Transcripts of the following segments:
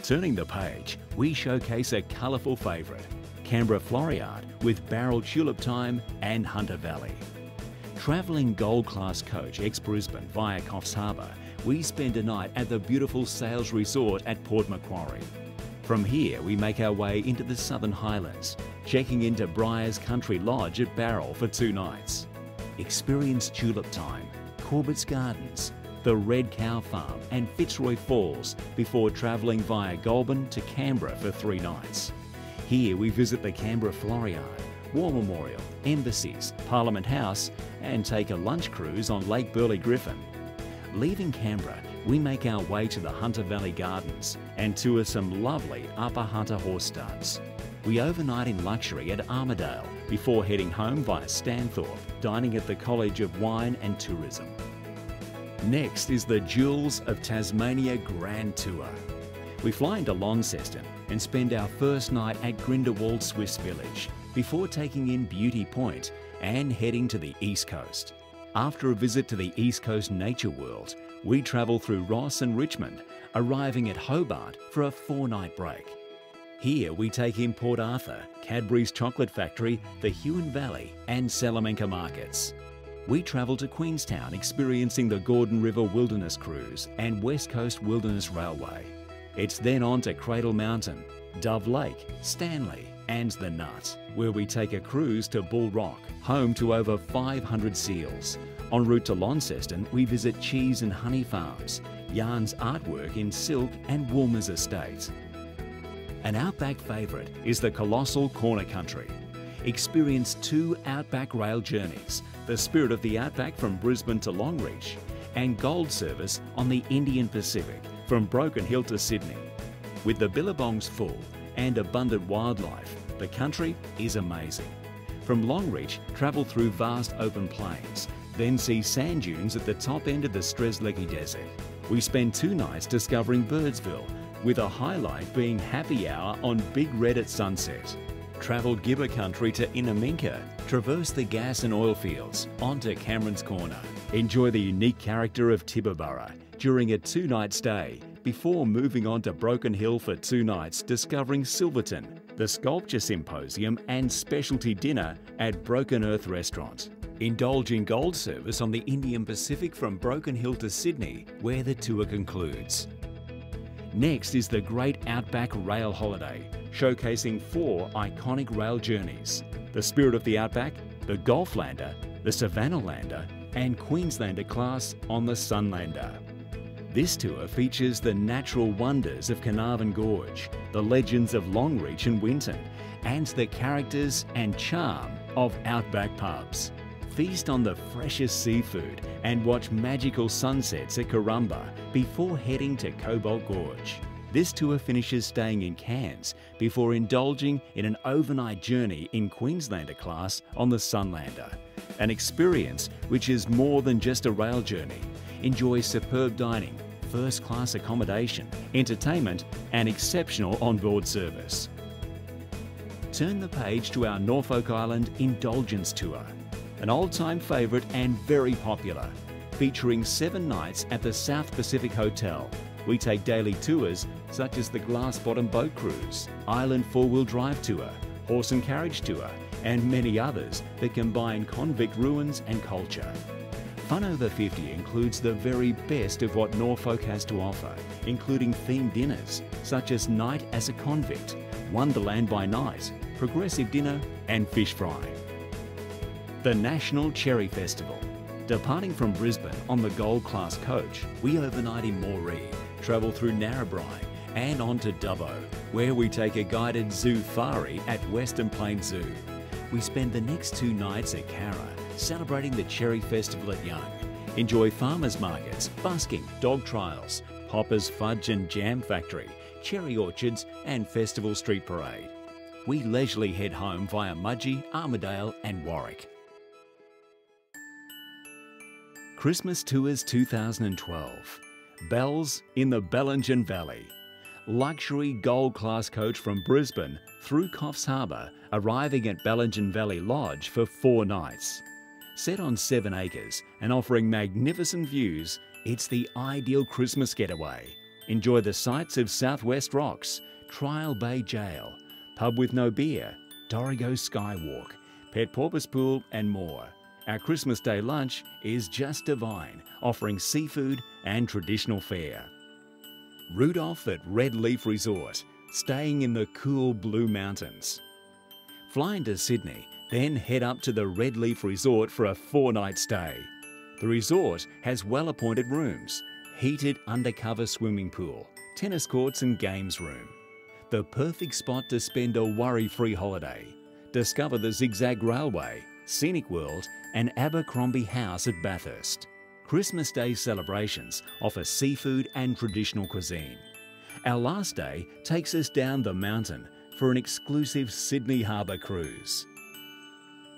Turning the page, we showcase a colourful favourite, Canberra Floriade with Barrel Tulip Time and Hunter Valley. Travelling Gold Class coach ex-Brisbane via Coffs Harbour, we spend a night at the beautiful Sales Resort at Port Macquarie. From here, we make our way into the Southern Highlands, checking into Briars Country Lodge at Barrel for 2 nights. Experience Tulip Time, Corbett's Gardens, the Red Cow Farm and Fitzroy Falls before travelling via Goulburn to Canberra for 3 nights. Here we visit the Canberra Floriade, War Memorial, Embassies, Parliament House and take a lunch cruise on Lake Burley Griffin. Leaving Canberra, we make our way to the Hunter Valley Gardens and tour some lovely Upper Hunter horse studs. We overnight in luxury at Armidale before heading home via Stanthorpe, dining at the College of Wine and Tourism. Next is the Jewels of Tasmania Grand Tour. We fly into Launceston and spend our first night at Grindelwald Swiss Village before taking in Beauty Point and heading to the East Coast. After a visit to the East Coast Nature World, we travel through Ross and Richmond, arriving at Hobart for a 4-night break. Here we take in Port Arthur, Cadbury's Chocolate Factory, the Huon Valley and Salamanca markets. We travel to Queenstown experiencing the Gordon River Wilderness Cruise and West Coast Wilderness Railway. It's then on to Cradle Mountain, Dove Lake, Stanley and the Nut, where we take a cruise to Bull Rock, home to over 500 seals. En route to Launceston, we visit Cheese and Honey Farms, Yarn's artwork in Silk and Woolmer's Estate. An outback favourite is the colossal Corner Country. Experience 2 outback rail journeys, the Spirit of the Outback from Brisbane to Longreach, and Gold Service on the Indian Pacific from Broken Hill to Sydney. With the billabongs full and abundant wildlife, the country is amazing. From Longreach, travel through vast open plains, then see sand dunes at the top end of the Strzelecki Desert. We spend 2 nights discovering Birdsville, with a highlight being happy hour on Big Red at sunset. Travel Gibber Country to Inaminka, traverse the gas and oil fields onto Cameron's Corner. Enjoy the unique character of Tibooburra during a 2-night stay before moving on to Broken Hill for 2 nights discovering Silverton, the Sculpture Symposium and specialty dinner at Broken Earth Restaurant. Indulge in Gold Service on the Indian Pacific from Broken Hill to Sydney, where the tour concludes. Next is the Great Outback Rail Holiday, showcasing 4 iconic rail journeys: the Spirit of the Outback, the Golflander, the Savannah-lander and Queenslander class on the Sunlander. This tour features the natural wonders of Carnarvon Gorge, the legends of Longreach and Winton, and the characters and charm of outback pubs. Feast on the freshest seafood and watch magical sunsets at Karumba before heading to Cobalt Gorge. This tour finishes staying in Cairns before indulging in an overnight journey in Queenslander class on the Sunlander. An experience which is more than just a rail journey. Enjoy superb dining, first-class accommodation, entertainment and exceptional onboard service. Turn the page to our Norfolk Island Indulgence Tour, an old-time favourite and very popular, featuring 7 nights at the South Pacific Hotel. We take daily tours such as the Glass Bottom Boat Cruise, Island 4-wheel drive tour, horse and carriage tour, and many others that combine convict ruins and culture. Fun Over 50 includes the very best of what Norfolk has to offer, including themed dinners such as Night as a Convict, Wonderland by Night, Progressive Dinner and Fish Fry. The National Cherry Festival. Departing from Brisbane on the Gold Class coach, we overnight in Moree, travel through Narrabri and on to Dubbo, where we take a guided zoo-fari at Western Plains Zoo. We spend the next 2 nights at Carra, celebrating the Cherry Festival at Young. Enjoy farmers markets, busking, dog trials, Popper's Fudge and Jam Factory, cherry orchards and Festival Street Parade. We leisurely head home via Mudgee, Armidale and Warwick. Christmas Tours 2012. Bells in the Bellingen Valley. Luxury Gold Class coach from Brisbane through Coffs Harbour, arriving at Bellingen Valley Lodge for 4 nights. Set on 7 acres and offering magnificent views, it's the ideal Christmas getaway. Enjoy the sights of Southwest Rocks, Trial Bay Jail, Pub with No Beer, Dorrigo Skywalk, Pet Porpoise Pool and more. Our Christmas Day lunch is just divine, offering seafood and traditional fare. Rudolph at Red Leaf Resort, staying in the cool Blue Mountains. Fly into Sydney, then head up to the Red Leaf Resort for a 4-night stay. The resort has well-appointed rooms, heated undercover swimming pool, tennis courts and games room. The perfect spot to spend a worry-free holiday. Discover the Zigzag Railway, Scenic World and Abercrombie House at Bathurst. Christmas Day celebrations offer seafood and traditional cuisine. Our last day takes us down the mountain for an exclusive Sydney Harbour cruise.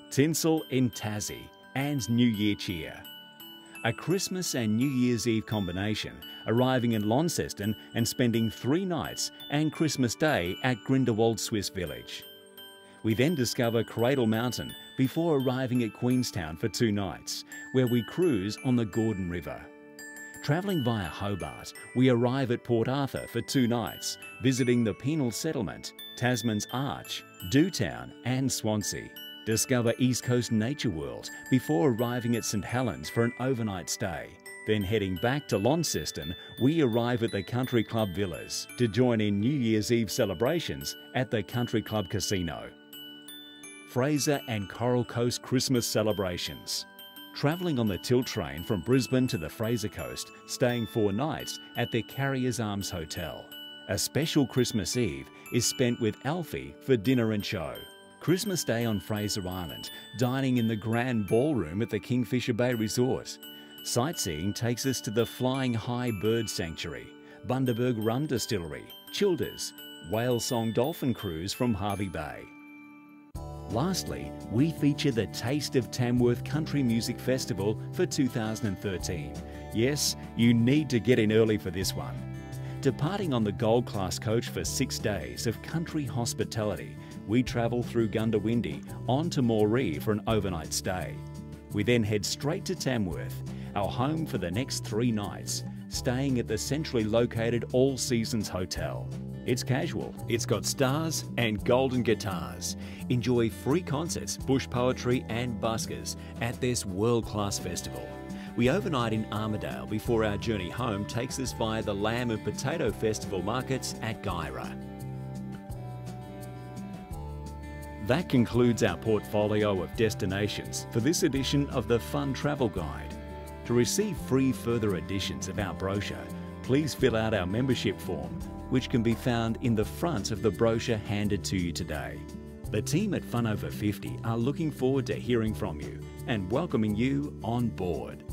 Tinsel in Tassie and New Year cheer. A Christmas and New Year's Eve combination, arriving in Launceston and spending 3 nights and Christmas Day at Grindelwald Swiss Village. We then discover Cradle Mountain before arriving at Queenstown for 2 nights, where we cruise on the Gordon River. Travelling via Hobart, we arrive at Port Arthur for 2 nights, visiting the Penal Settlement, Tasman's Arch, Dewtown and Swansea. Discover East Coast Nature World before arriving at St Helens for an overnight stay. Then heading back to Launceston, we arrive at the Country Club Villas to join in New Year's Eve celebrations at the Country Club Casino. Fraser and Coral Coast Christmas celebrations. Travelling on the Tilt train from Brisbane to the Fraser Coast, staying 4 nights at the Carriers Arms Hotel. A special Christmas Eve is spent with Alfie for dinner and show. Christmas Day on Fraser Island, dining in the Grand Ballroom at the Kingfisher Bay Resort. Sightseeing takes us to the Flying High Bird Sanctuary, Bundaberg Rum Distillery, Childers, Whale Song Dolphin Cruise from Harvey Bay. Lastly, we feature the Taste of Tamworth Country Music Festival for 2013. Yes, you need to get in early for this one. Departing on the Gold Class coach for 6 days of country hospitality, we travel through Gundawindi on to Moree for an overnight stay. We then head straight to Tamworth, our home for the next 3 nights, staying at the centrally located All Seasons Hotel. It's casual, it's got stars and golden guitars. Enjoy free concerts, bush poetry and buskers at this world-class festival. We overnight in Armidale before our journey home takes us via the Lamb and Potato Festival markets at Guyra. That concludes our portfolio of destinations for this edition of the Fun Travel Guide. To receive free further editions of our brochure, please fill out our membership form, which can be found in the front of the brochure handed to you today. The team at Fun Over 50 are looking forward to hearing from you and welcoming you on board.